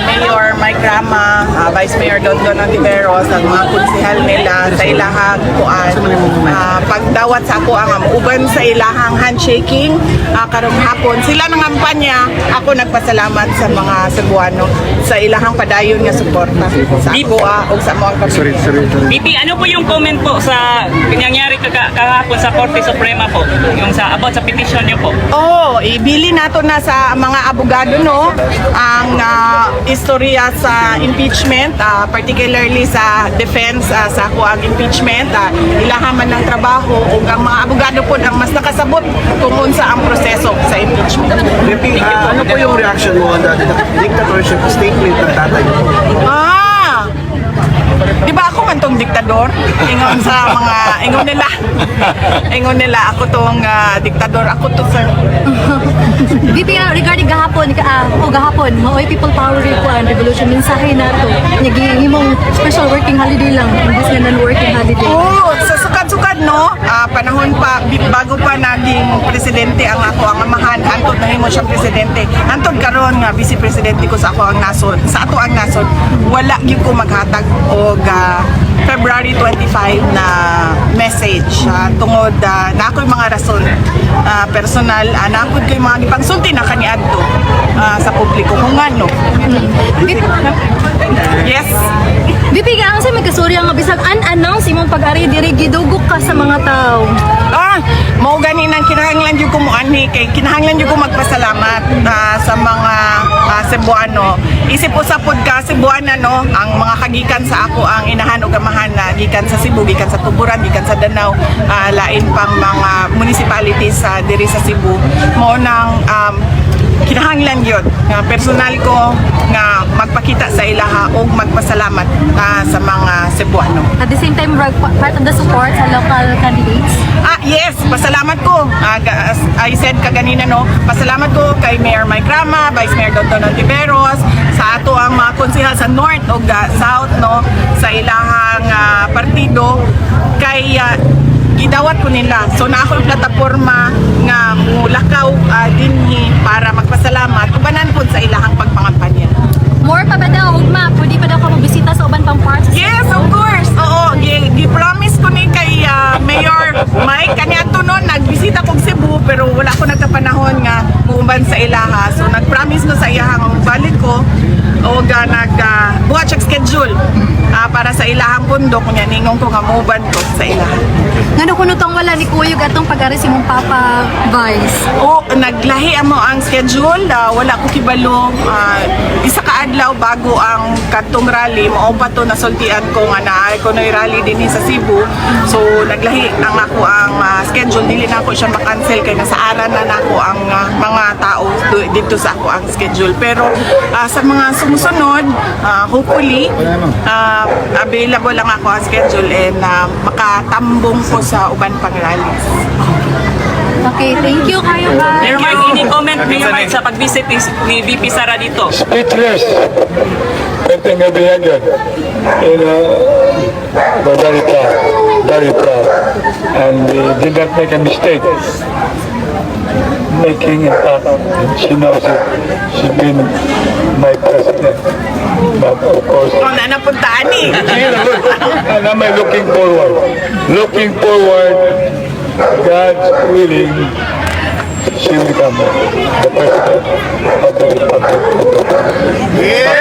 Mayor Mike Rama, Vice Mayor Dondon Ontiveros, ang mga konsehal nila sa ilahang kuan. Pagdawat sa ako ang uban sa ilahang handshaking karong hapon. Sila nang kampanya, ako nagpasalamat sa mga Cebuano sa ilahang padayon nga suporta sa ako o sa mga BP, ano po yung comment po sa nangyari kahapon sa Korte Suprema po? Yung sa about sa petition niyo po? Ibili nato na sa mga abogado no ang istorya sa impeachment, particularly sa defense sa ako ang impeachment, ilahaman ng trabaho ug ang mga abogado po ang mas nakasabot kung unsa ang proseso sa impeachment. BP, ano po yung reaction mo on the dictatorship statement ng tatay mo? Di ba ako man tong diktador? Ingon sa mga, ingon nila ako tong diktador, ako to sir. BP, regarding gahapon, maoy people power ko ang revolution, mensahe na to. Nagihimong special working holiday lang, imbis nga non-working holiday. Sa sukad-sukad no, panahon pa, bago pa naging presidente ang ako, ang amahan, antod na himo siyang presidente. Antod karon nga, vice presidente ko sa ako ang nasod, sa ato ang nasod, wala gyud ko maghatag og February 25 na message tungod na ako'y mga rason personal, na ako'y kay mga gipangsulti na kaniadto sa publiko kung ano. Yes. BP, ang sa magkasurya nga bisag unannounced imong pag-ari diri gidugok ka sa mga tao. Mao gani nang kinahanglan jud ko muanhi kay kinahanglan jud ko magpasalamat sa mga Cebuano. Isip usapod ka Cebuana no, ang mga kagikan sa ako ang inahan ug amahan na gikan sa Cebu, gikan sa Tuburan, gikan sa Danau, lain pang mga municipalities sa diri sa Cebu. Mao nang kinahanglan yun nga personal ko nga magpakita sa ilaha o magpasalamat sa mga Cebuano. At the same time, part of the support sa local candidates? Yes, pasalamat ko. As I said kaganina no, pasalamat ko kay Mayor Mike Rama, Vice Mayor Dondon Ontiveros, sa ato ang mga konsehal sa North o South no, sa ilahang partido kay gidawat ko nila. So na ako yung plataporma nga mulakaw dinhi para magpasalamat ubanan po sa ilahang pagpangampanya. More pa ba daw, ugma? Pwede pa daw ka magbisita sa uban pang parts? Yes, of course. Oo, gi-promise ko ni kay Mayor Mike kaniadto noon nagbisita kog Cebu pero wala ko nagkapanahon nga muuban sa ilaha. So nag-promise ko sa iyahang balik ko o nagbuhat siya schedule para sa ilahang bundok nya ningon ko nga muuban ko sa ilaha. Ngano kuno tong wala ni Kuyog atong pag-ari si mong Papa Vice? Naglahi amo ang schedule, wala ko kibalo. Isa ka adlaw bago ang kadtong rally, mao pa to nasultian ko nga naay ko noy rally dinhi sa Cebu. So naglahi ang ako ang schedule, dili na ako siya makancel kay nasaaran na nako ang mga tao dito sa ako ang schedule. Pero sa mga sumusunod, hopefully available lang ako ang schedule and makatambong ko sa uban pang rallies. Okay, thank you kayo, bye. Mayor Mike, any comment Mayor Mike sa pag-visit ni VP Sara dito? Speechless. Everything will be ended. We're very proud, very proud. And we did not make a mistake. Making it up. She knows it. She's been my president. But of course, Na napuntaan eh. and I'm looking forward. Looking forward, God's willing, she will become the president of the Republic of the